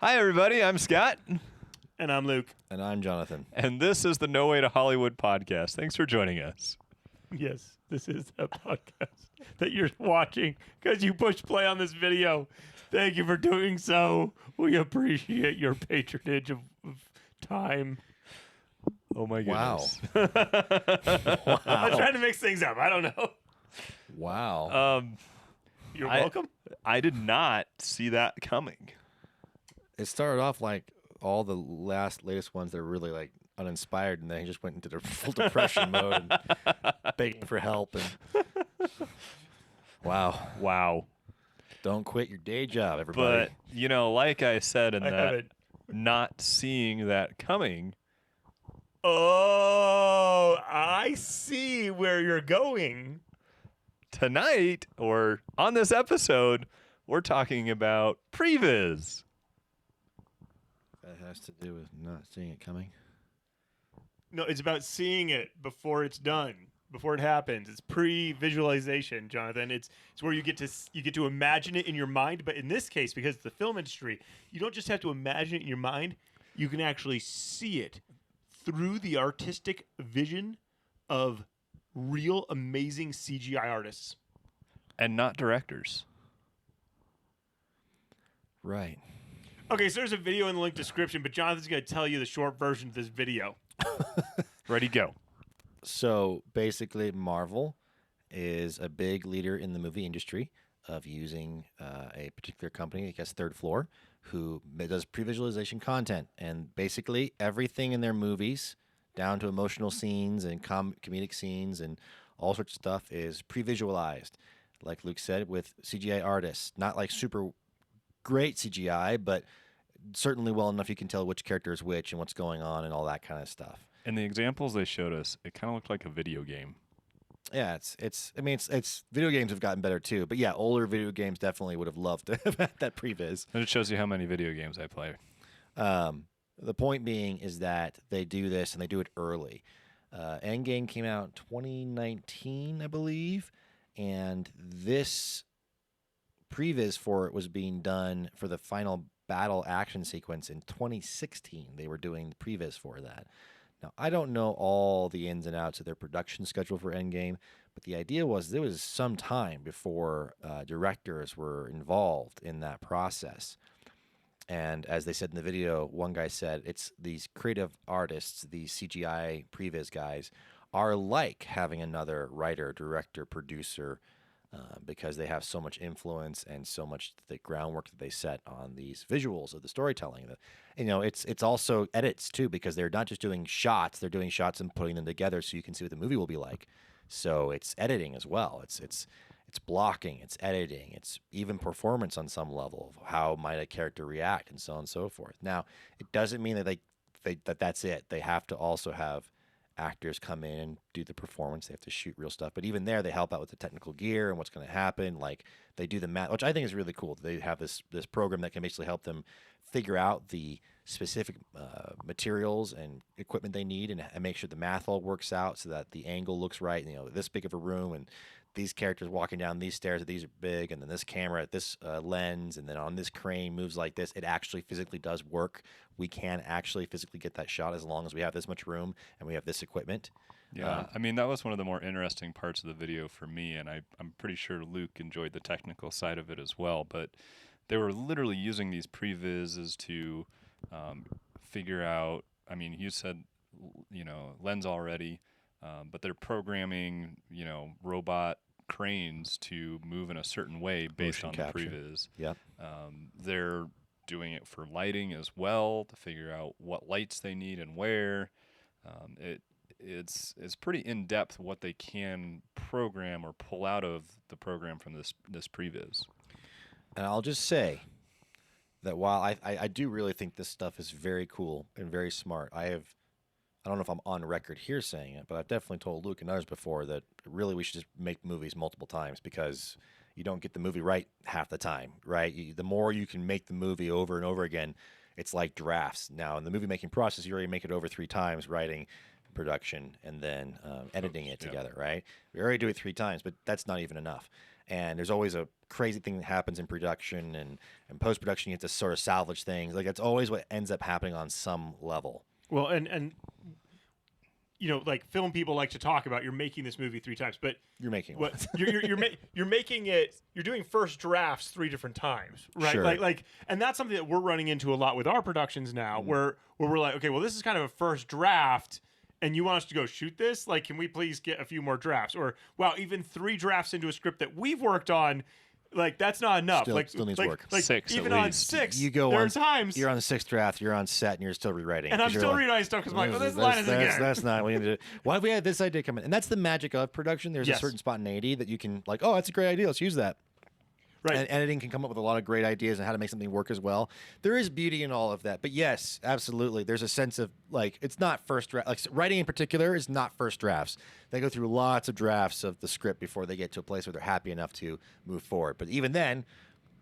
Hi, everybody. I'm Scott. And I'm Luke. And I'm Jonathan. And this is the No Way to Hollywood podcast. Thanks for joining us. Yes, this is a podcast that you're watching because you pushed play on this video. Thank you for doing so. We appreciate your patronage of time. Oh, my Wow. goodness. I'm trying to mix things up. I don't know. Wow. You're welcome. I did not see that coming. It started off like all the latest ones that are really like uninspired, and then he just went into the full depression mode and begging for help. And wow. Wow. Don't quit your day job, everybody. But, like I said in I that, haven't. not seeing that coming, Oh, I see where you're going. tonight, or on this episode, we're talking about Previz. That has to do with not seeing it coming. No, it's about seeing it before it's done, before it happens. It's pre-visualization, Jonathan. It's where you get to imagine it in your mind. But in this case, because it's the film industry, you don't just have to imagine it in your mind. You can actually see it through the artistic vision of real amazing CGI artists. And not directors. Right. Okay, so there's a video in the link description, but Jonathan's going to tell you the short version of this video. Ready, go. So basically, Marvel is a big leader in the movie industry of using a particular company, I guess Third Floor, who does pre-visualization content. And basically everything in their movies, down to emotional scenes and comedic scenes and all sorts of stuff, is pre-visualized, like Luke said, with CGI artists. Not like super great CGI, but certainly well enough you can tell which character is which and what's going on and all that kind of stuff. And the examples they showed us, it kind of looked like a video game. Yeah, it's video games have gotten better too, but yeah, older video games definitely would have loved to have had that previs. And it shows you how many video games I play. The point being is that they do this and they do it early. Endgame came out in 2019, I believe, and this previs for it was being done for the final battle action sequence in 2016. They were doing the previs for that. Now, I don't know all the ins and outs of their production schedule for Endgame, but the idea was there was some time before directors were involved in that process. And as they said in the video, one guy said it's these creative artists, these CGI previs guys, are like having another writer, director, producer, because they have so much influence and so much the groundwork that they set on these visuals of the storytelling. It's also edits too, because they're not just doing shots; they're doing shots and putting them together so you can see what the movie will be like. So it's editing as well. It's blocking, it's editing, it's even performance on some level of how might a character react and so on and so forth. Now, it doesn't mean that that's it. They have to also have actors come in and do the performance. They have to shoot real stuff. But even there, they help out with the technical gear and what's going to happen. Like they do the math, which I think is really cool. They have this program that can basically help them figure out the specific materials and equipment they need and make sure the math all works out so that the angle looks right. This big of a room and these characters walking down these stairs, these are big, and then this camera at this lens, and then on this crane moves like this. It actually physically does work. We can actually physically get that shot as long as we have this much room and we have this equipment. Yeah, that was one of the more interesting parts of the video for me, and I'm pretty sure Luke enjoyed the technical side of it as well, but they were literally using these previses to figure out, you said, lens already, but they're programming, robot cranes to move in a certain way based on the previs. Yeah. They're doing it for lighting as well to figure out what lights they need and where. It's pretty in depth what they can program or pull out of the program from this previs. And I'll just say that while I do really think this stuff is very cool and very smart, I don't know if I'm on record here saying it, but I've definitely told Luke and others before that really we should just make movies multiple times because you don't get the movie right half the time, right? The more you can make the movie over and over again, it's like drafts. Now, in the movie making process, you already make it over 3 times, writing, production, and then editing it together, right? We already do it 3 times, but that's not even enough. and there's always a crazy thing that happens in production and post production. You have to sort of salvage things. Like that's always what ends up happening on some level. Well, and like film people like to talk about, you're making this movie 3 times, but You're making what you're making it. You're doing first drafts 3 different times, right? Sure. Like, and that's something that we're running into a lot with our productions now, where we're like, okay, well, this is kind of a first draft. And you want us to go shoot this? Like, can we please get a few more drafts? Or, wow, even 3 drafts into a script that we've worked on, like, that's not enough. Still needs like, work. Like, 6 even at on least. 6, You go there on, are times. You're on the 6th draft. You're on set, and you're still rewriting. And I'm 'cause you're still like, rewriting stuff because I'm like, oh, this line is again. That's not what you need to do. Why have we had this idea come in? And that's the magic of production. There's Yes. a certain spontaneity that you can, like, oh, that's a great idea. Let's use that. Right. And editing can come up with a lot of great ideas on how to make something work as well. There is beauty in all of that. But yes, absolutely. There's a sense of, like, it's not first draft. Like, writing in particular is not first drafts. They go through lots of drafts of the script before they get to a place where they're happy enough to move forward. But even then,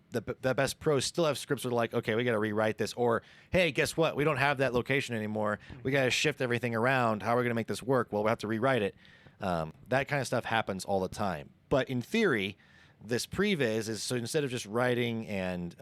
the best pros still have scripts that are like, okay, we got to rewrite this. Or, hey, guess what? We don't have that location anymore. We got to shift everything around. How are we going to make this work? Well, we'll have to rewrite it. That kind of stuff happens all the time. But in theory, this previs is, so instead of just writing and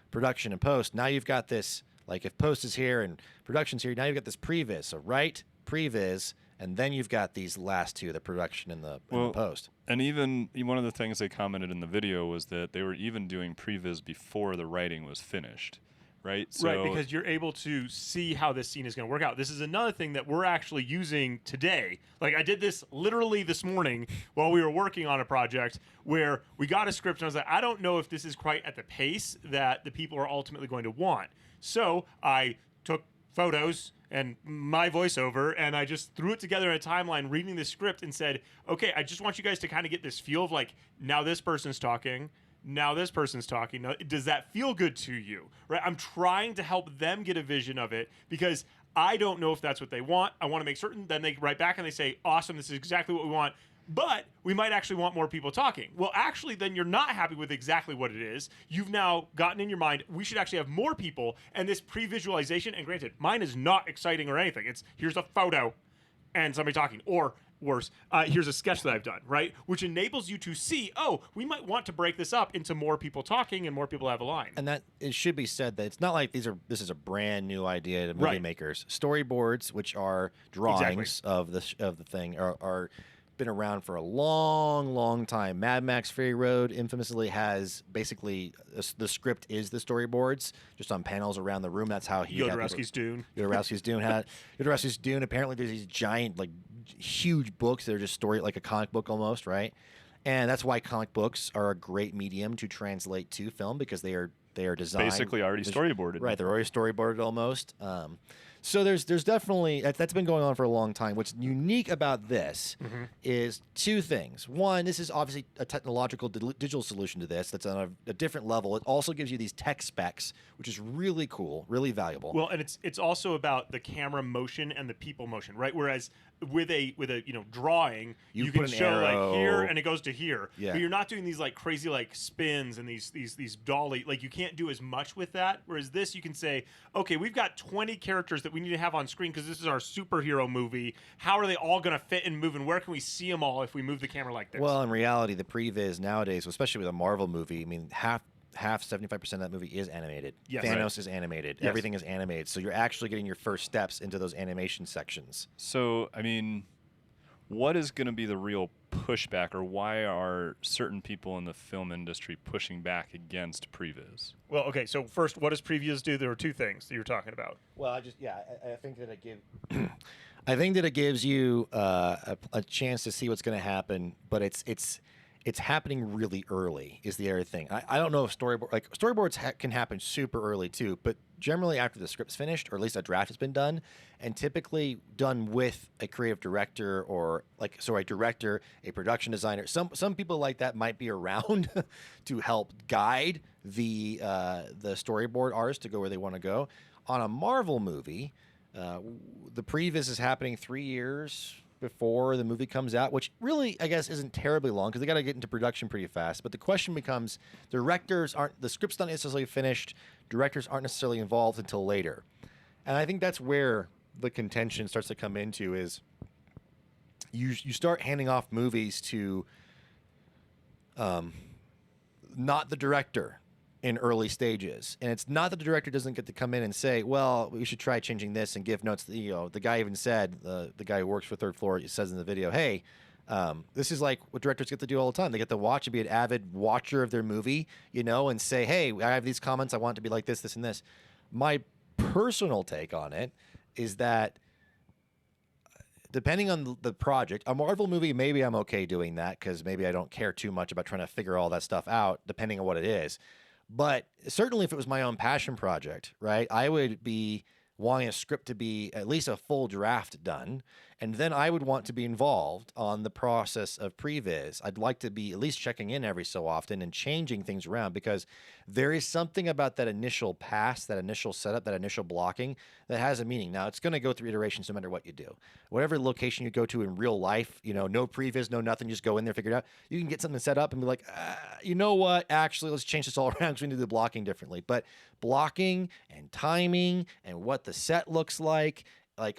production and post, now you've got this, like if post is here and production's here, now you've got this previs. So write, previs, and then you've got these last 2, the production and the post. And even one of the things they commented in the video was that they were even doing previs before the writing was finished, right? Right, because you're able to see how this scene is going to work out. This is another thing that we're actually using today. Like, I did this literally this morning while we were working on a project where we got a script and I was like, I don't know if this is quite at the pace that the people are ultimately going to want. So I took photos and my voiceover, and I just threw it together in a timeline reading the script and said, okay, I just want you guys to kind of get this feel of like, now this person's talking. Now this person's talking. Now, does that feel good to you? Right? I'm trying to help them get a vision of it because I don't know if that's what they want. I want to make certain. Then they write back and they say, awesome, this is exactly what we want. But we might actually want more people talking. Well, actually, then you're not happy with exactly what it is. You've now gotten in your mind, we should actually have more people. And this pre-visualization, and granted, mine is not exciting or anything. It's here's a photo and somebody talking. Or worse, here's a sketch that I've done, right? Which enables you to see, oh, we might want to break this up into more people talking and more people have a line. And that it should be said that it's not like this is a brand new idea to movie Right. makers. Storyboards, which are drawings of the thing, are been around for a long time. Mad Max Fury Road infamously has basically the script is the storyboards just on panels around the room. That's how he Jodorowsky's Dune. Jodorowsky's Dune had Jodorowsky's Dune. Apparently, there's these giant, like, huge books that are just story, like a comic book almost, right? And that's why comic books are a great medium to translate to film because they are designed basically already storyboarded. Right, they're already storyboarded almost. So there's definitely that's been going on for a long time. What's unique about this is 2 things. One, this is obviously a technological digital solution to this that's on a different level. It also gives you these tech specs, which is really cool, really valuable. Well, and it's also about the camera motion and the people motion, right? Whereas with a drawing, you can put an show arrow. like here and it goes to here. Yeah. But you're not doing these like crazy like spins and these dolly, like you can't do as much with that. Whereas this, you can say, okay, we've got 20 characters that we need to have on screen because this is our superhero movie. How are they all going to fit and move, and where can we see them all if we move the camera like this? Well, in reality, the previs nowadays, especially with a Marvel movie, I mean, half 75% of that movie is animated. Yes. Thanos is animated. Yes. Everything is animated. So you're actually getting your first steps into those animation sections. So, I mean, what is going to be the real pushback, or why are certain people in the film industry pushing back against previs? Well, okay, so first, what does Previz do? There are 2 things that you're talking about. Well, I think that I think that it gives you a chance to see what's going to happen, but it's happening really early is the other thing. I don't know if storyboards can happen super early too, but generally after the script's finished, or at least a draft has been done, and typically done with a creative director or a director, a production designer. Some people like that might be around to help guide the storyboard artist to go where they want to go. On a Marvel movie, the previs is happening 3 years before the movie comes out, which really, I guess, isn't terribly long because they got to get into production pretty fast. But the question becomes, the script's not necessarily finished, directors aren't necessarily involved until later. And I think that's where the contention starts to come into is you start handing off movies to not the director in early stages. And it's not that the director doesn't get to come in and say, well, we should try changing this and give notes. You know, the guy even said, the guy who works for Third Floor says in the video, hey, this is like what directors get to do all the time. They get to watch and be an avid watcher of their movie, you know, and say, hey, I have these comments. I want it to be like this, this, and this. My personal take on it is that depending on the project, a Marvel movie, maybe I'm okay doing that because maybe I don't care too much about trying to figure all that stuff out, depending on what it is. But certainly if it was my own passion project, right, I would be wanting a script to be at least a full draft done. And then I would want to be involved on the process of previs. I'd like to be at least checking in every so often and changing things around because there is something about that initial pass, that initial setup, that initial blocking that has a meaning. Now, it's going to go through iterations no matter what you do. Whatever location you go to in real life, you know, no previs, no nothing, just go in there, figure it out. You can get something set up and be like, you know what? Actually, let's change this all around because we need to do the blocking differently. But blocking and timing and what the set looks like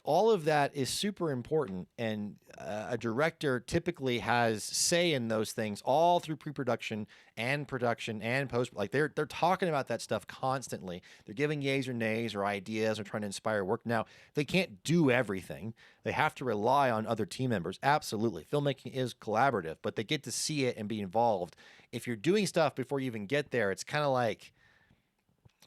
all of that is super important, and a director typically has say in those things all through pre-production and production and post. Like they're talking about that stuff constantly. They're giving yays or nays or ideas or trying to inspire work. Now, they can't do everything. They have to rely on other team members. Absolutely. Filmmaking is collaborative, but they get to see it and be involved. If you're doing stuff before you even get there, it's kind of like,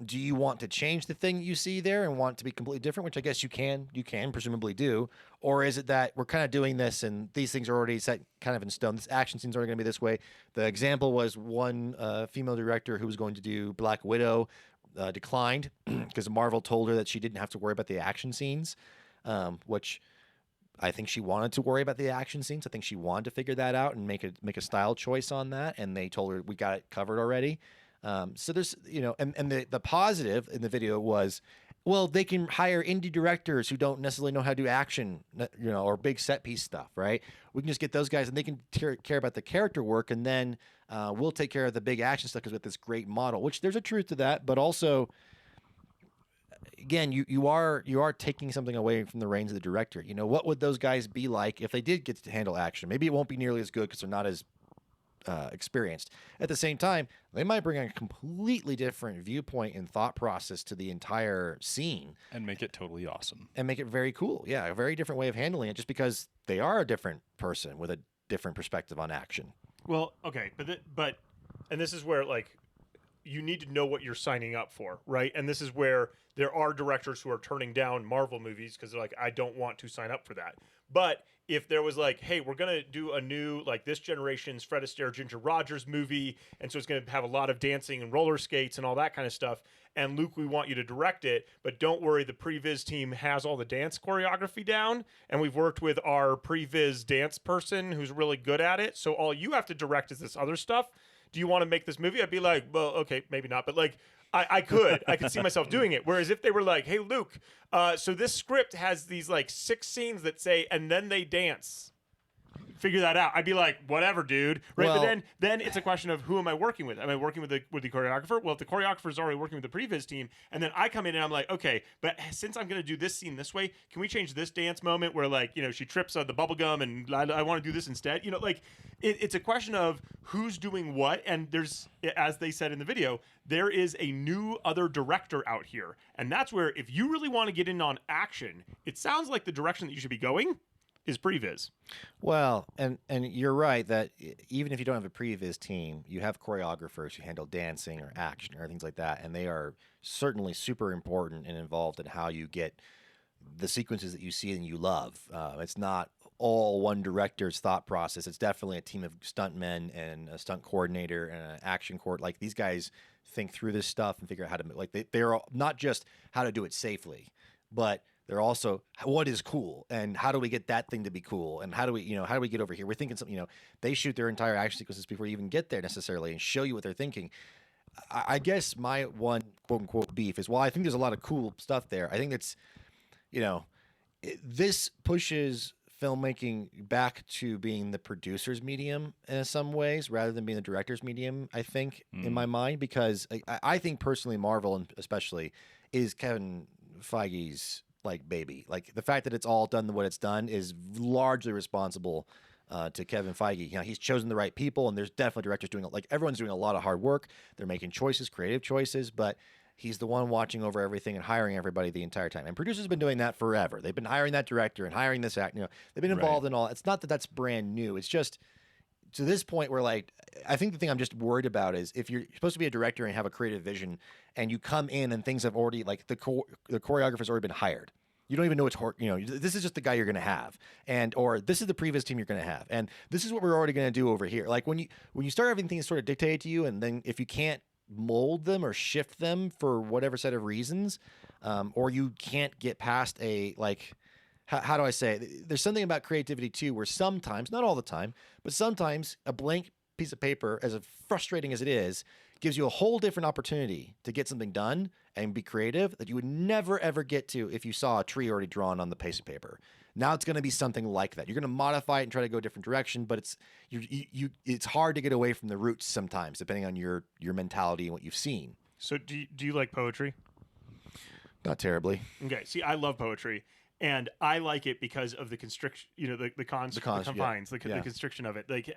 do you want to change the thing you see there and want it to be completely different, which I guess you can presumably do? Or is it that we're kind of doing this and these things are already set kind of in stone? This action scene's already going to be this way. The example was one female director who was going to do Black Widow declined because Marvel told her that she didn't have to worry about the action scenes, which I think she wanted to worry about the action scenes. I think she wanted to figure that out and make a style choice on that. And they told her, we got it covered already. So there's, you know, and the positive in the video was, well, they can hire indie directors who don't necessarily know how to do action, you know, or big set piece stuff, right? We can just get those guys and they can care about the character work, and then we'll take care of the big action stuff because with this great model, which there's a truth to that, but also, again, you are taking something away from the reins of the director. You know, what would those guys be like if they did get to handle action? Maybe it won't be nearly as good because they're not as experienced. At the same time, they might bring a completely different viewpoint and thought process to the entire scene and make it totally awesome and make it very cool. Yeah, a very different way of handling it just because they are a different person with a different perspective on action. Well, okay, but and this is where like you need to know what you're signing up for, right? And this is where there are directors who are turning down Marvel movies because they're like, I don't want to sign up for that. But if there was like, hey, we're going to do a new, like this generation's Fred Astaire, Ginger Rogers movie, and so it's going to have a lot of dancing and roller skates and all that kind of stuff, and Luke, we want you to direct it, but don't worry, the Previz team has all the dance choreography down, and we've worked with our Previz dance person who's really good at it, so all you have to direct is this other stuff. Do you want to make this movie? I'd be like, well, okay, maybe not, but like, I could see myself doing it. Whereas if they were like, hey, Luke, so this script has these like 6 scenes that say, and then they dance. Figure that out. I'd be like, whatever, dude. Right? Well, but then it's a question of who am I working with? Am I working with the choreographer? Well, if the choreographer is already working with the Previz team, and then I come in and I'm like, okay, but since I'm going to do this scene this way, can we change this dance moment where like, you know, she trips on the bubble gum and I want to do this instead? You know, like it's a question of who's doing what. And there's, as they said in the video, there is a new other director out here. And that's where if you really want to get in on action, it sounds like the direction that you should be going is Previz. Well, and you're right that even if you don't have a Previz team, you have choreographers who handle dancing or action or things like that, and they are certainly super important and involved in how you get the sequences that you see and you love. It's not all one director's thought process. It's definitely a team of stuntmen and a stunt coordinator and an action like these guys think through this stuff and figure out how to like they're not just how to do it safely, but they're also what is cool and how do we get that thing to be cool and how do we get over here? We're thinking something, they shoot their entire action sequences before you even get there necessarily and show you what they're thinking. I guess my one quote unquote beef is, well, I think there's a lot of cool stuff there. I think it's, this pushes filmmaking back to being the producer's medium in some ways rather than being the director's medium, I think, in my mind, because I think personally Marvel and especially is Kevin Feige's like baby. Like the fact that it's all done what it's done is largely responsible to Kevin Feige. You know, he's chosen the right people, and there's definitely directors doing like everyone's doing a lot of hard work. They're making choices, creative choices, but he's the one watching over everything and hiring everybody the entire time. And producers have been doing that forever. They've been hiring that director and hiring this act. You know, they've been involved in all. It's not that that's brand new. It's just to this point where, like, I think the thing I'm just worried about is if you're supposed to be a director and have a creative vision, and you come in and things have already like the choreographer's already been hired. You don't even know this is just the guy you're going to have, or this is the Previz team you're going to have, and this is what we're already going to do over here. Like when you start everything is sort of dictated to you, and then if you can't mold them or shift them for whatever set of reasons, or you can't get past a like. How do I say it? There's something about creativity too, where sometimes, not all the time, but sometimes a blank piece of paper, as frustrating as it is, gives you a whole different opportunity to get something done and be creative that you would never ever get to if you saw a tree already drawn on the piece of paper. Now it's going to be something like that. You're going to modify it and try to go a different direction, but it's hard to get away from the roots sometimes, depending on your mentality and what you've seen. So do you like poetry? Not terribly. Okay. See, I love poetry. And I like it because of the constriction, the confines, the constriction of it. Like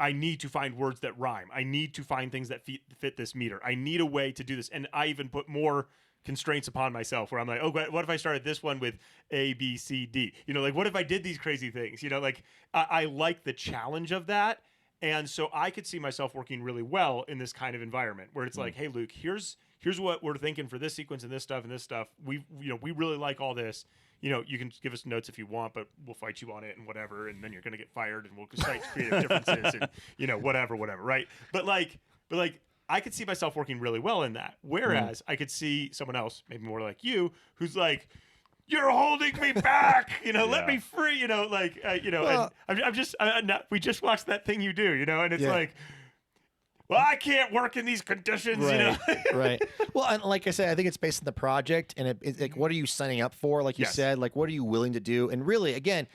I need to find words that rhyme. I need to find things that fit this meter. I need a way to do this. And I even put more constraints upon myself where I'm like, oh, what if I started this one with A, B, C, D? Like what if I did these crazy things? Like I like the challenge of that. And so I could see myself working really well in this kind of environment where it's like, hey, Luke, here's what we're thinking for this sequence and this stuff and this stuff. We really like all this. You can give us notes if you want, but we'll fight you on it and whatever. And then you're going to get fired and we'll cite creative differences and, whatever, right? But I could see myself working really well in that. Whereas I could see someone else, maybe more like you, who's like, you're holding me back, let me free, well, and we just watched that thing you do, and it's like, well, I can't work in these conditions, right, right. Well, and like I said, I think it's based on the project and it's like, what are you signing up for? Like you said, like, what are you willing to do? And really, again,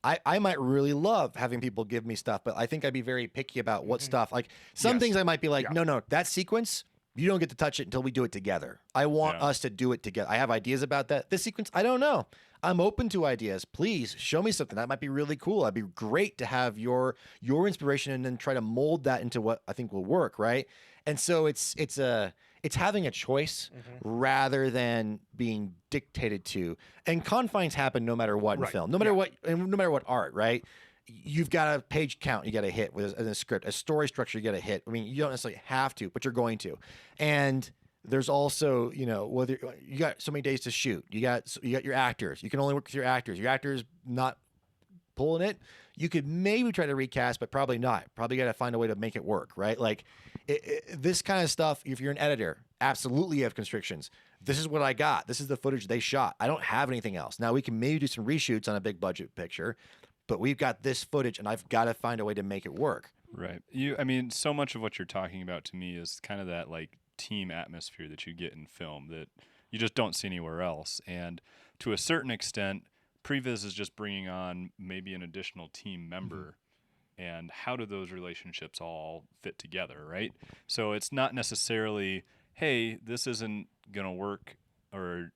I might really love having people give me stuff, but I think I'd be very picky about what stuff, like some things I might be like, no, that sequence, you don't get to touch it until we do it together. I want us to do it together. I have ideas about that. This sequence, I don't know. I'm open to ideas. Please show me something. That might be really cool. It'd be great to have your inspiration and then try to mold that into what I think will work, right? And so it's having a choice rather than being dictated to. And confines happen no matter what in film, no matter what, and no matter what art, right? You've got a page count you got to hit with a script, a story structure you got to hit. I mean, you don't necessarily have to, but you're going to. And there's also, whether you got so many days to shoot, you got your actors. You can only work with your actors. Your actors not pulling it. You could maybe try to recast, but probably not. Probably got to find a way to make it work, right? Like this kind of stuff. If you're an editor, absolutely you have constrictions. This is what I got. This is the footage they shot. I don't have anything else. Now we can maybe do some reshoots on a big budget picture. But we've got this footage, and I've got to find a way to make it work. Right. So much of what you're talking about to me is kind of that like team atmosphere that you get in film that you just don't see anywhere else. And to a certain extent, Previz is just bringing on maybe an additional team member. And how do those relationships all fit together, right? So it's not necessarily, hey, this isn't going to work, or,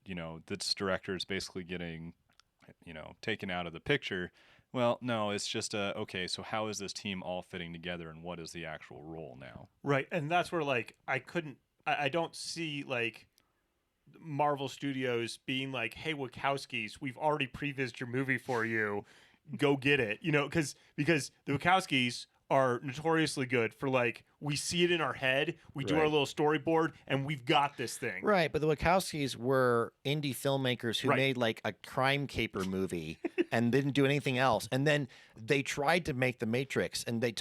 this director is basically getting, taken out of the picture. Well, no, it's just okay, so how is this team all fitting together and what is the actual role now? Right. And that's where like I don't see like Marvel Studios being like, hey, Wachowskis, we've already prevised your movie for you. Go get it. Because the Wachowskis are notoriously good for like, we see it in our head, we do our little storyboard, and we've got this thing. Right, but the Wachowskis were indie filmmakers who made like a crime caper movie and didn't do anything else. And then they tried to make The Matrix, and they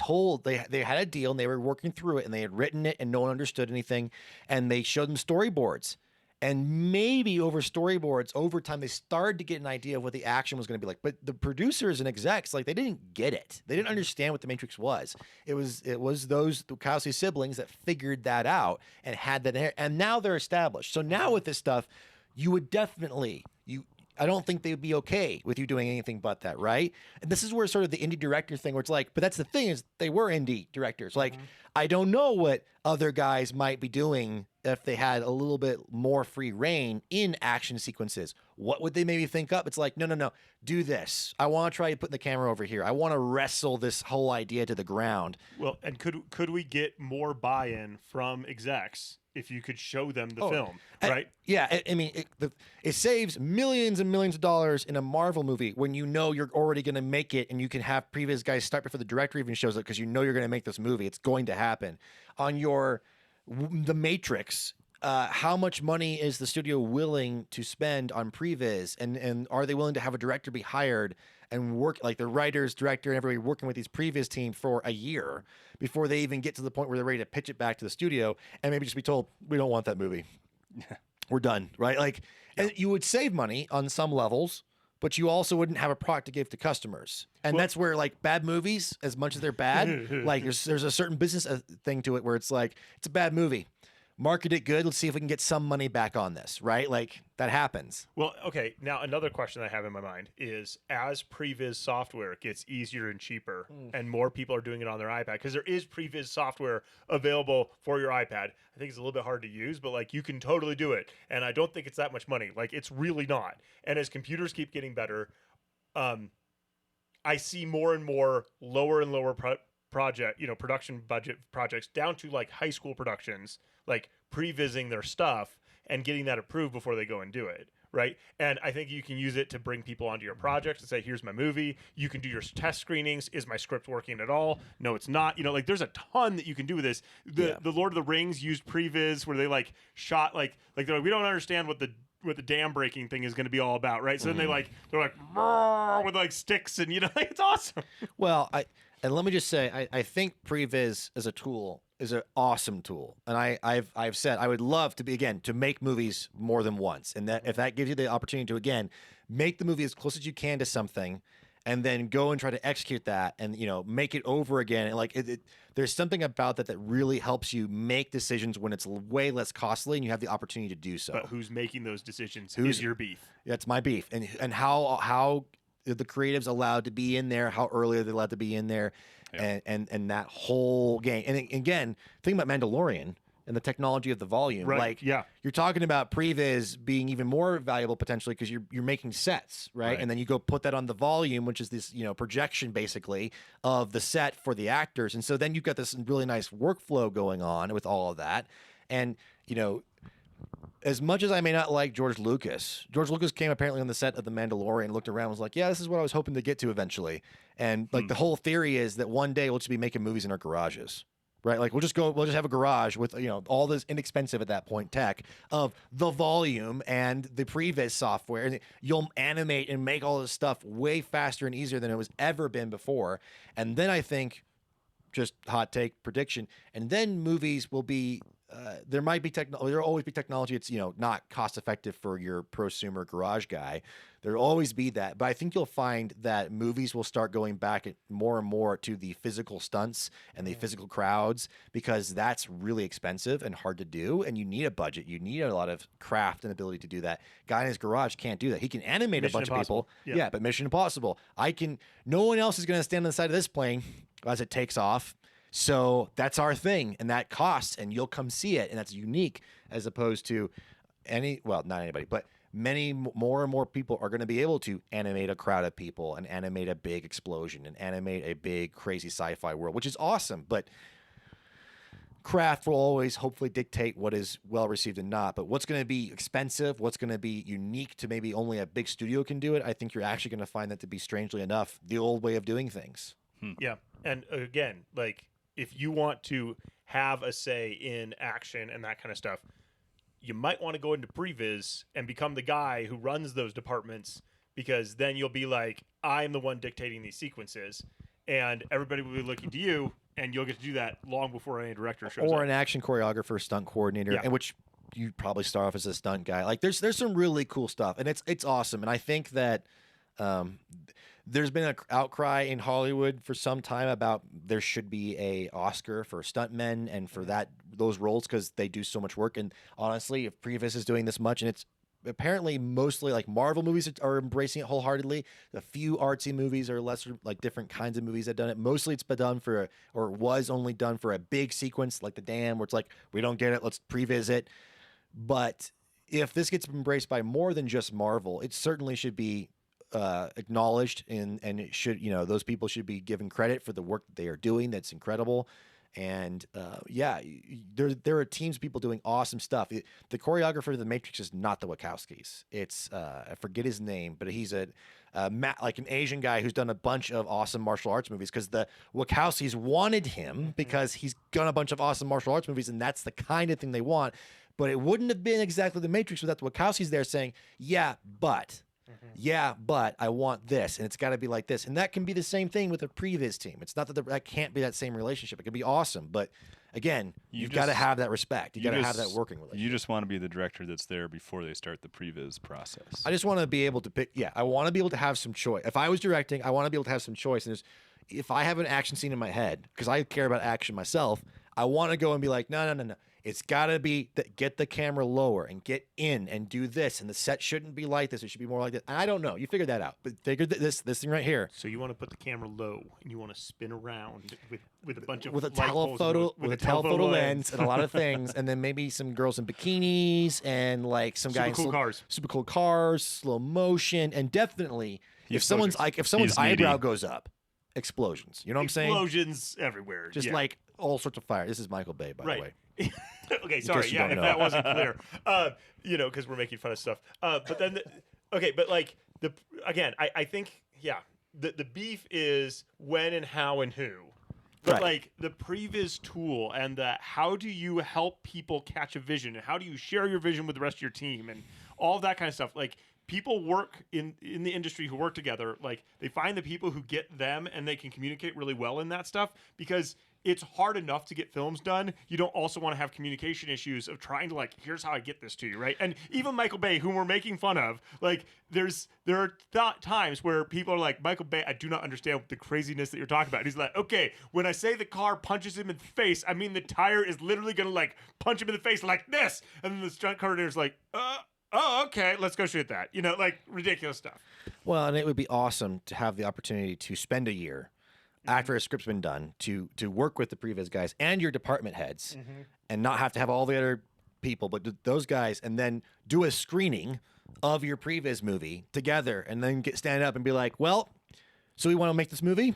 had a deal, and they were working through it, and they had written it, and no one understood anything, and they showed them storyboards. And maybe over storyboards, over time, they started to get an idea of what the action was going to be like. But the producers and execs, like, they didn't get it. They didn't understand what The Matrix was. It was those Wachowski siblings that figured that out and had that. And now they're established. So now with this stuff, you would definitely I don't think they would be okay with you doing anything but that, right? And this is where sort of the indie director thing, where it's like, but that's the thing is they were indie directors. Like, I don't know what other guys might be doing if they had a little bit more free reign in action sequences. What would they maybe think up? It's like, no, do this. I want to try putting the camera over here. I want to wrestle this whole idea to the ground. Well, and could we get more buy-in from execs if you could show them the film, right? I mean, it saves millions and millions of dollars in a Marvel movie when you know you're already going to make it, and you can have previous guys start before the director even shows up because you know you're going to make this movie. It's going to happen. On The Matrix, how much money is the studio willing to spend on previs, and are they willing to have a director be hired and work, like the writers, director, and everybody working with these previous team for a year before they even get to the point where they're ready to pitch it back to the studio and maybe just be told, we don't want that movie. We're done, right? Like, and you would save money on some levels, but you also wouldn't have a product to give to customers. And that's where, like, bad movies, as much as they're bad, like there's a certain business thing to it where it's like, it's a bad movie. Market it good. Let's see if we can get some money back on this, right? Like, that happens. Well, okay. Now, another question I have in my mind is, as Previz software gets easier and cheaper and more people are doing it on their iPad, because there is Previz software available for your iPad. I think it's a little bit hard to use, but like you can totally do it. And I don't think it's that much money. Like, it's really not. And as computers keep getting better, I see more and more lower and lower production budget projects down to like high school productions, like prevising their stuff and getting that approved before they go and do it, right? And I think you can use it to bring people onto your project and say, here's my movie. You can do your test screenings. Is my script working at all? No, it's not. Like there's a ton that you can do with this. The Lord of the Rings used previs where they like shot like they're like, we don't understand what the dam breaking thing is going to be all about, right? So then they're like with like sticks and it's awesome. Well, and let me just say, I think Previz as a tool is an awesome tool, and I've said I would love to to make movies more than once, and that if that gives you the opportunity to again make the movie as close as you can to something, and then go and try to execute that, and make it over again, and like there's something about that really helps you make decisions when it's way less costly, and you have the opportunity to do so. But who's making those decisions? Who's your beef? That's my beef, and how the creatives allowed to be in there, how early are they allowed to be in there, and that whole game. And again, think about Mandalorian and the technology of the volume. Right. Like, you're talking about previs being even more valuable potentially because you're making sets, right? And then you go put that on the volume, which is this projection basically of the set for the actors, and so then you've got this really nice workflow going on with all of that, and as much as I may not like George Lucas came apparently on the set of The Mandalorian, looked around, was like, yeah, this is what I was hoping to get to eventually. And like the whole theory is that one day we'll just be making movies in our garages, right? Like we'll just have a garage with, all this inexpensive at that point tech of the volume and the previs software. And you'll animate and make all this stuff way faster and easier than it was ever been before. And then I think, just hot take prediction, and then movies will be, there might be technology. There'll always be technology. It's not cost effective for your prosumer garage guy. There'll always be that, but I think you'll find that movies will start going back more and more to the physical stunts and the physical crowds because that's really expensive and hard to do, and you need a budget. You need a lot of craft and ability to do that. Guy in his garage can't do that. He can animate a bunch of people, but Mission Impossible. No one else is going to stand on the side of this plane as it takes off. So that's our thing, and that costs, and you'll come see it, and that's unique as opposed to not anybody, but many more and more people are going to be able to animate a crowd of people and animate a big explosion and animate a big crazy sci-fi world, which is awesome. But craft will always hopefully dictate what is well received and not. But what's going to be expensive, what's going to be unique to maybe only a big studio can do it, I think you're actually going to find that to be, strangely enough, the old way of doing things. Yeah, and again, like, if you want to have a say in action and that kind of stuff, you might want to go into Previz and become the guy who runs those departments, because then you'll be like, I'm the one dictating these sequences, and everybody will be looking to you, and you'll get to do that long before any director shows up. Or an action choreographer, stunt coordinator, and which you probably start off as a stunt guy. Like there's some really cool stuff, and it's awesome. And I think that there's been an outcry in Hollywood for some time about there should be a Oscar for stuntmen and for those roles because they do so much work. And honestly, if Previz is doing this much, and apparently mostly like Marvel movies are embracing it wholeheartedly. A few artsy movies or lesser like different kinds of movies have done it. Mostly it's been done for or was only done for a big sequence like the Dam, where it's like we don't get it, let's previsit. But if this gets embraced by more than just Marvel, it certainly should be acknowledged, and it should, those people should be given credit for the work that they are doing. That's incredible. And there are teams of people doing awesome stuff. The choreographer of The Matrix is not the Wachowskis. It's I forget his name, but he's like an Asian guy who's done a bunch of awesome martial arts movies, because the Wachowskis wanted him because he's done a bunch of awesome martial arts movies, and that's the kind of thing they want. But it wouldn't have been exactly The Matrix without the Wachowskis there saying, yeah, but I want this, and it's got to be like this. And that can be the same thing with a Previz team. It's not that that can't be that same relationship. It can be awesome, but again, you've got to have that respect. You got to have that working relationship. You just want to be the director that's there before they start the Previz process. I just want to be able to pick. Yeah, I want to be able to have some choice. If I was directing, I want to be able to have some choice. And if I have an action scene in my head, because I care about action myself, I want to go and be like, no. It's got to be that get the camera lower and get in and do this. And the set shouldn't be like this. It should be more like this. I don't know. You figure that out. But figure this thing right here. So you want to put the camera low and you want to spin around with a bunch of with a telephoto lens and a lot of things, and then maybe some girls in bikinis and like some guy in super cool cars, slow motion, and definitely if someone's eyebrow goes up, explosions. You know what I'm saying? Explosions everywhere. Just like all sorts of fire. This is Michael Bay, by the way. Okay, sorry. Yeah, if that wasn't clear, because we're making fun of stuff. But then, I think, the beef is when and how and who. But like the Previz tool and the how do you help people catch a vision, and how do you share your vision with the rest of your team, and all of that kind of stuff. Like people work in the industry who work together, like they find the people who get them and they can communicate really well in that stuff, because it's hard enough to get films done. You don't also want to have communication issues of trying to like, here's how I get this to you, right? And even Michael Bay, whom we're making fun of, like there are times where people are like, Michael Bay, I do not understand the craziness that you're talking about. And he's like, okay, when I say the car punches him in the face, I mean the tire is literally going to like punch him in the face like this. And then the stunt coordinator's like, oh, okay, let's go shoot that. Like ridiculous stuff. Well, and it would be awesome to have the opportunity to spend a year after a script's been done to work with the Previz guys and your department heads, and not have to have all the other people, but those guys, and then do a screening of your Previz movie together, and then stand up and be like, well, so we want to make this movie?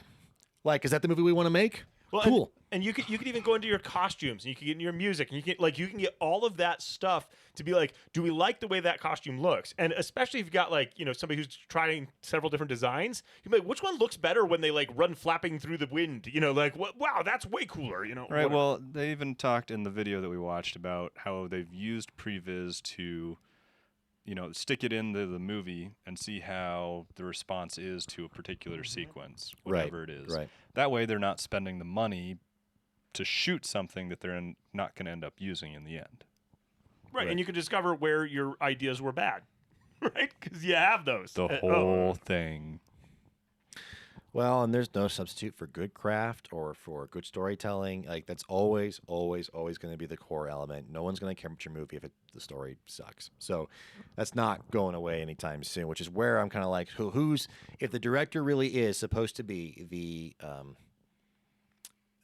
Like, is that the movie we want to make? Well, cool. And you could even go into your costumes, and you can get into your music, and you can get all of that stuff to be like, do we like the way that costume looks? And especially if you've got like, somebody who's trying several different designs, you'd be like, which one looks better when they like run flapping through the wind? Wow, that's way cooler. Right. Whatever. Well, they even talked in the video that we watched about how they've used Previz to, stick it into the movie and see how the response is to a particular sequence, whatever it is. Right. That way, they're not spending the money to shoot something that they're not going to end up using in the end. Right, and you can discover where your ideas were bad, right? Because you have those. The whole thing. Well, and there's no substitute for good craft or for good storytelling. Like that's always going to be the core element. No one's going to care about your movie if the story sucks. So that's not going away anytime soon. Which is where I'm kind of like, who's if the director really is supposed to be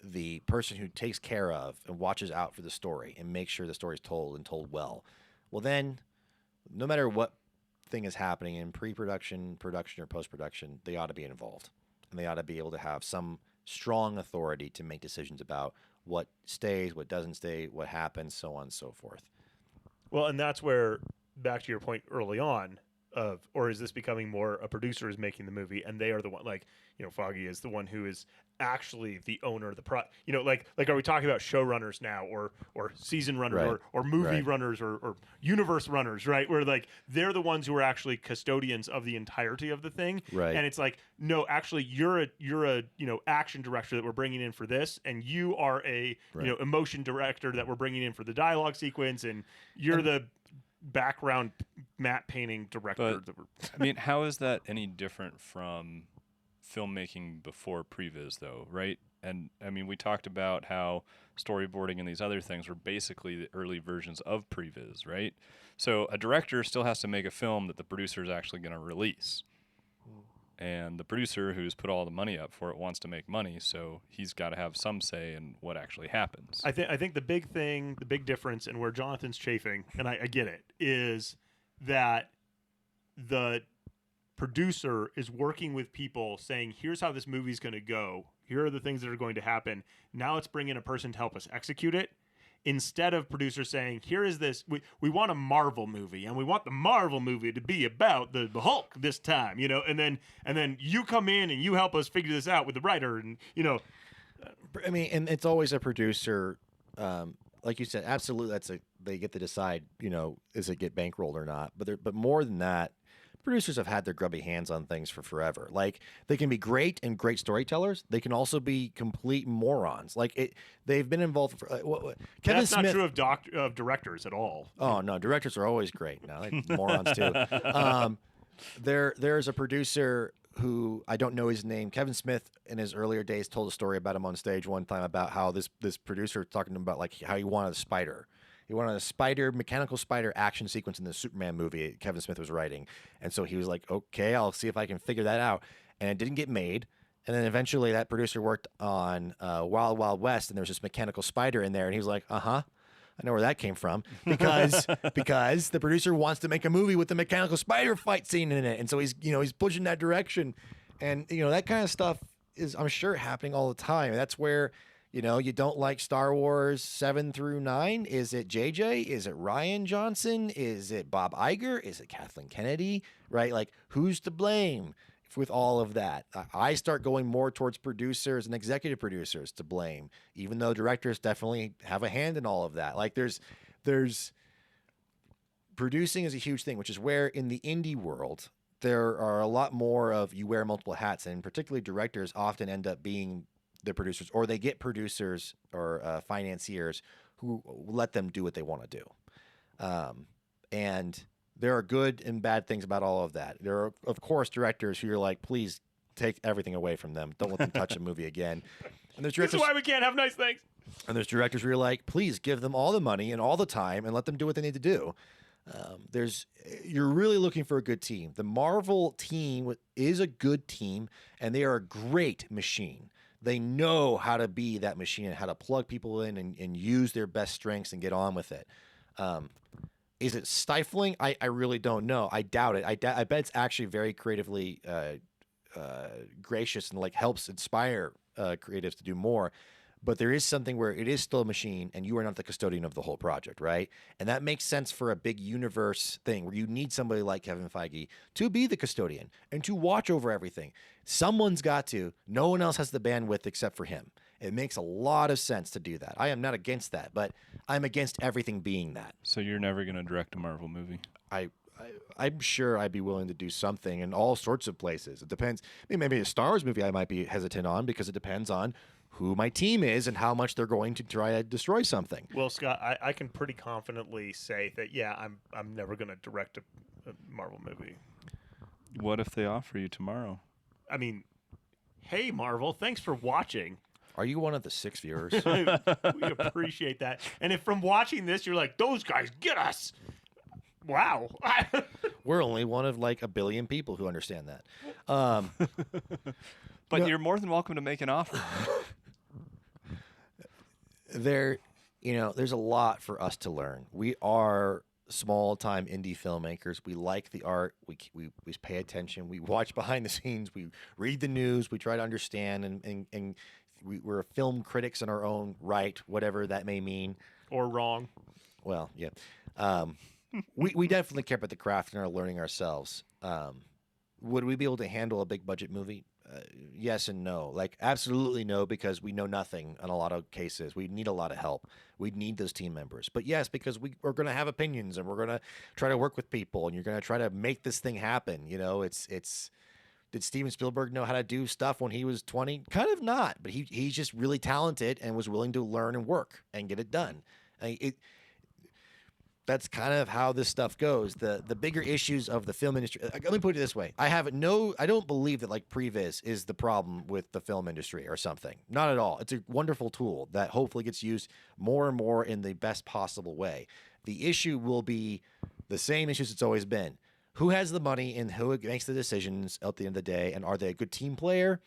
the person who takes care of and watches out for the story and makes sure the story is told and told well, well then, no matter what thing is happening in pre-production, production, or post-production, they ought to be involved. And they ought to be able to have some strong authority to make decisions about what stays, what doesn't stay, what happens, so on and so forth. Well, and that's where, back to your point early on, or is this becoming more a producer is making the movie and they are the one, like, Foggy is the one who is actually the owner of the like are we talking about showrunners now or season runners or movie runners or universe runners, right? Where like they're the ones who are actually custodians of the entirety of the thing. Right. And it's like, no, actually you're a action director that we're bringing in for this, and you are a emotion director that we're bringing in for the dialogue sequence, and you're the background matte painting director. But, how is that any different from filmmaking before Previz, though, right? And I mean, we talked about how storyboarding and these other things were basically the early versions of previs, right? So a director still has to make a film that the producer is actually going to release. And the producer who's put all the money up for it wants to make money, so he's got to have some say in what actually happens. I think the big thing, the big difference, and where Jonathan's chafing, and I get it, is that the producer is working with people saying, here's how this movie's going to go. Here are the things that are going to happen. Now let's bring in a person to help us execute it. Instead of producers saying, here is this, we want a Marvel movie, and we want the Marvel movie to be about the Hulk this time, and then you come in and you help us figure this out with the writer, and I mean, and it's always a producer, like you said, absolutely. They get to decide, is it get bankrolled or not? But more than that, producers have had their grubby hands on things for forever. Like, they can be great and great storytellers. They can also be complete morons. They've been involved for Kevin that's Smith. not true of directors at all. Oh no, directors are always great. No, they're morons too. There's a producer who I don't know his name. Kevin Smith in his earlier days told a story about him on stage one time about how this producer was talking to him about like how he wanted a spider. He wanted a mechanical spider action sequence in the Superman movie Kevin Smith was writing. And so he was like, okay, I'll see if I can figure that out. And it didn't get made. And then eventually that producer worked on Wild Wild West, and there was this mechanical spider in there. And he was like, I know where that came from, because the producer wants to make a movie with the mechanical spider fight scene in it. And so he's pushing that direction. And, that kind of stuff is, I'm sure, happening all the time. And that's where, you don't like Star Wars 7 through 9. Is it JJ? Is it Rian Johnson? Is it Bob Iger? Is it Kathleen Kennedy? Right? Like, who's to blame with all of that? I start going more towards producers and executive producers to blame, even though directors definitely have a hand in all of that. Like, there's producing is a huge thing, which is where in the indie world, there are a lot more of you wear multiple hats, and particularly directors often end up being the producers, or they get producers or financiers who let them do what they want to do. And there are good and bad things about all of that. There are, of course, directors who you're like, please take everything away from them. Don't let them touch a movie again. And there's This is why we can't have nice things. And there's directors where you're like, please give them all the money and all the time and let them do what they need to do. You're really looking for a good team. The Marvel team is a good team, and they are a great machine. They know how to be that machine and how to plug people in and use their best strengths and get on with it. Is it stifling? I really don't know. I doubt it. I bet it's actually very creatively gracious and like helps inspire creatives to do more. But there is something where it is still a machine and you are not the custodian of the whole project, right? And that makes sense for a big universe thing where you need somebody like Kevin Feige to be the custodian and to watch over everything. Someone's got to. No one else has the bandwidth except for him. It makes a lot of sense to do that. I am not against that, but I'm against everything being that. So you're never going to direct a Marvel movie? I'm sure I'd be willing to do something in all sorts of places. It depends. I mean, maybe a Star Wars movie I might be hesitant on because it depends on who my team is and how much they're going to try to destroy something. Well, Scott, I can pretty confidently say that, yeah, I'm never going to direct a Marvel movie. What if they offer you tomorrow? I mean, hey, Marvel, thanks for watching. Are you one of the 6 viewers? We appreciate that. And if from watching this, you're like, those guys get us. Wow. We're only one of like 1 billion people who understand that. But you're more than welcome to make an offer. There's a lot for us to learn. We are small-time indie filmmakers. We like the art. We pay attention. We watch behind the scenes. We read the news. We try to understand, and we're film critics in our own right, whatever that may mean. Or wrong. Well, yeah. We definitely care about the craft and are learning ourselves. Would we be able to handle a big budget movie? Yes and no. Like, absolutely no, because we know nothing in a lot of cases. We need a lot of help. We need those team members. But yes, because we're going to have opinions and we're going to try to work with people and you're going to try to make this thing happen. Did Steven Spielberg know how to do stuff when he was 20? Kind of not, but he's just really talented and was willing to learn and work and get it done. that's kind of how this stuff goes. The bigger issues of the film industry. Let me put it this way: I don't believe that like Previz is the problem with the film industry or something. Not at all. It's a wonderful tool that hopefully gets used more and more in the best possible way. The issue will be the same issues it's always been. Who has the money and who makes the decisions at the end of the day? And are they a good team player?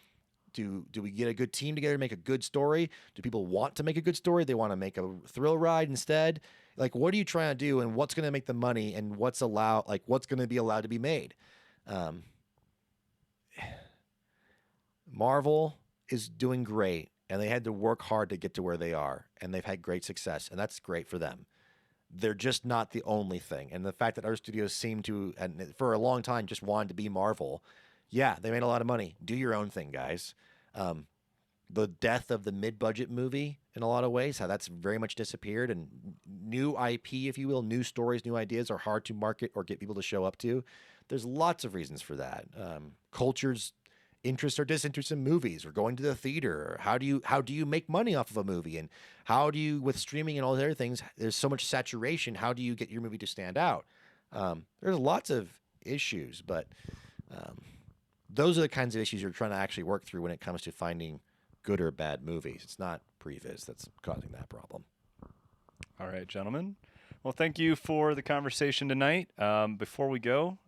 Do we get a good team together to make a good story? Do people want to make a good story? They want to make a thrill ride instead? Like, what are you trying to do, and what's going to make the money, and what's going to be allowed to be made? Marvel is doing great, and they had to work hard to get to where they are, and they've had great success, and that's great for them. They're just not the only thing. And the fact that other studios seem to, and for a long time, just wanted to be Marvel. Yeah, they made a lot of money. Do your own thing, guys. The death of the mid-budget movie in a lot of ways, how that's very much disappeared, and new IP, if you will, new stories, new ideas are hard to market or get people to show up to. There's lots of reasons for that. Culture's interest or disinterest in movies or going to the theater. Or how do you make money off of a movie? And how do you, with streaming and all the other things, there's so much saturation. How do you get your movie to stand out? There's lots of issues, but those are the kinds of issues you're trying to actually work through when it comes to finding good or bad movies. It's not Previz that's causing that problem. All right, gentlemen. Well, thank you for the conversation tonight. Before we go,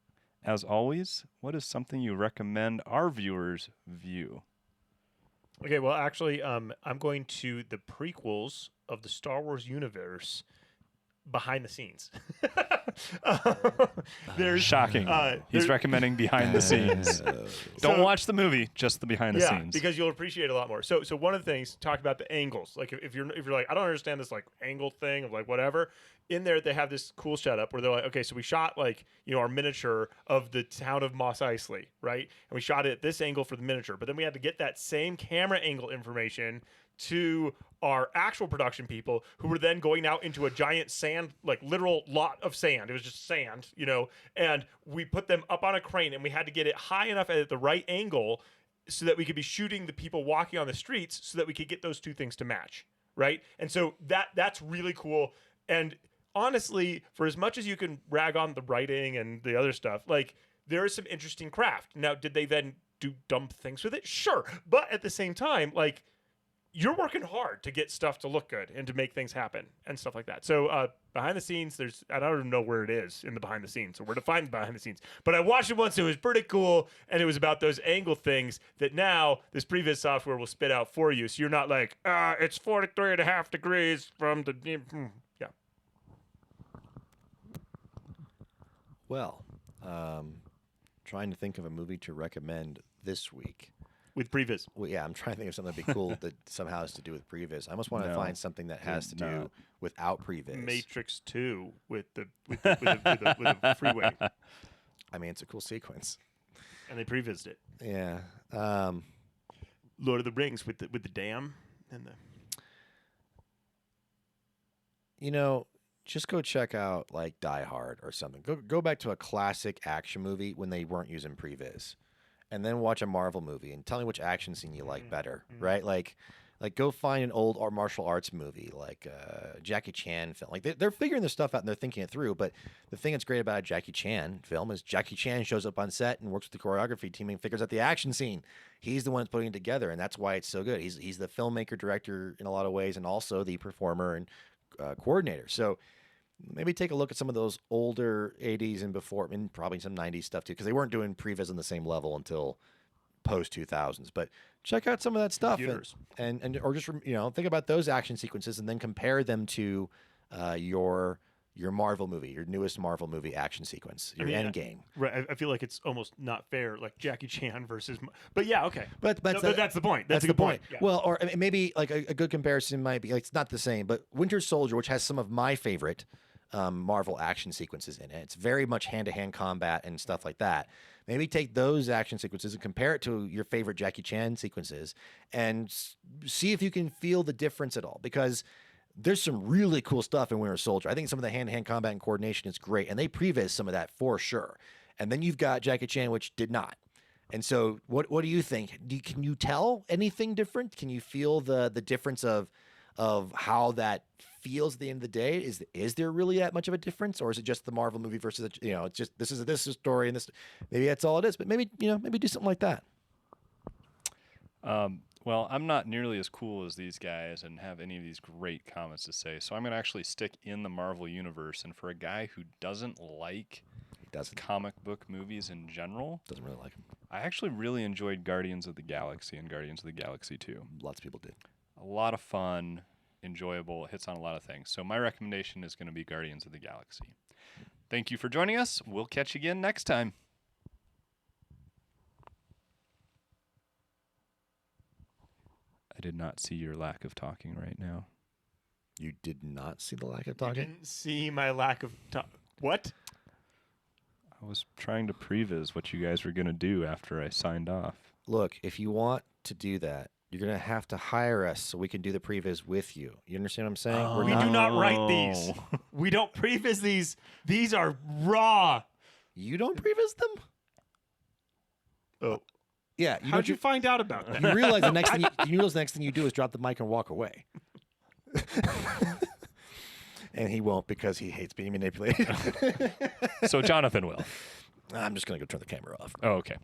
as always, what is something you recommend our viewers view? Okay, well, actually, I'm going to the prequels of the Star Wars universe behind the scenes. There's Shocking. He's recommending behind the scenes. Don't watch the movie, just the behind the scenes. Because you'll appreciate it a lot more. So one of the things, talk about the angles. Like if you're like, I don't understand this like angle thing of like whatever. In there, they have this cool setup where they're like, okay, so we shot like, our miniature of the town of Mos Eisley, right? And we shot it at this angle for the miniature. But then we had to get that same camera angle information to our actual production people, who were then going out into a giant sand, like literal lot of sand. It was just sand, and we put them up on a crane, and we had to get it high enough at the right angle so that we could be shooting the people walking on the streets so that we could get those two things to match, right? And so that's really cool. And honestly, for as much as you can rag on the writing and the other stuff, like there is some interesting craft. Now, did they then do dumb things with it? Sure. But at the same time, like, you're working hard to get stuff to look good and to make things happen and stuff like that. So behind the scenes, I don't even know where it is in the behind the scenes or where to find the behind the scenes. But I watched it once. It was pretty cool. And it was about those angle things that now this Previz software will spit out for you. So you're not like, it's 43.5 degrees from the... Yeah. Well, trying to think of a movie to recommend this week. With Previz. Well, yeah, I'm trying to think of something that'd be cool that somehow has to do with Previz. I almost want to find something that has to do without Previz. Matrix 2 with the freeway. I mean, it's a cool sequence. And they Prevized it. Yeah. Lord of the Rings with the dam and the... just go check out like Die Hard or something. Go back to a classic action movie when they weren't using Previz. And then watch a Marvel movie and tell me which action scene you like better, right? Like go find an old martial arts movie, like Jackie Chan film. Like they're figuring this stuff out and they're thinking it through. But the thing that's great about a Jackie Chan film is Jackie Chan shows up on set and works with the choreography team and figures out the action scene. He's the one that's putting it together, and that's why it's so good. He's the filmmaker, director in a lot of ways, and also the performer and coordinator. So maybe take a look at some of those older 80s and before, and probably some 90s stuff too, because they weren't doing Previz on the same level until post 2000s. But check out some of that stuff and or just think about those action sequences and then compare them to your Marvel movie, your newest Marvel movie action sequence, your Endgame. Right. I feel like it's almost not fair, like Jackie Chan versus. But yeah, okay. But that's the point. That's a good point. Yeah. Well, or maybe like a good comparison might be like, it's not the same, but Winter Soldier, which has some of my favorite Marvel action sequences in it. It's very much hand-to-hand combat and stuff like that. Maybe take those action sequences and compare it to your favorite Jackie Chan sequences and see if you can feel the difference at all, because there's some really cool stuff in Winter Soldier. I think some of the hand-to-hand combat and coordination is great, and they Previz some of that for sure. And then you've got Jackie Chan, which did not. And so what do you think? Can you tell anything different? Can you feel the difference of of how that feels at the end of the day. Is there really that much of a difference, or is it just the Marvel movie versus it's just this is a story and this maybe that's all it is. But maybe maybe do something like that. Well, I'm not nearly as cool as these guys and have any of these great comments to say, so I'm going to actually stick in the Marvel universe. And for a guy who doesn't like comic book movies in general, Doesn't really like him. I actually really enjoyed Guardians of the Galaxy and Guardians of the Galaxy 2. Lots of people did. A lot of fun, enjoyable, hits on a lot of things. So my recommendation is going to be Guardians of the Galaxy. Thank you for joining us. We'll catch you again next time. I did not see your lack of talking right now. You did not see the lack of You talking? didn't see my lack of what? I was trying to previs what you guys were going to do after I signed off. Look, if you want to do that, you're going to have to hire us so we can do the previs with you. You understand what I'm saying? We do not write these. We don't previs these. These are raw. You don't previs them? Oh. Yeah. How'd you find out about that? You realize the next thing you do is drop the mic and walk away. And he won't because he hates being manipulated. So Jonathan will. I'm just going to go turn the camera off. Oh, okay.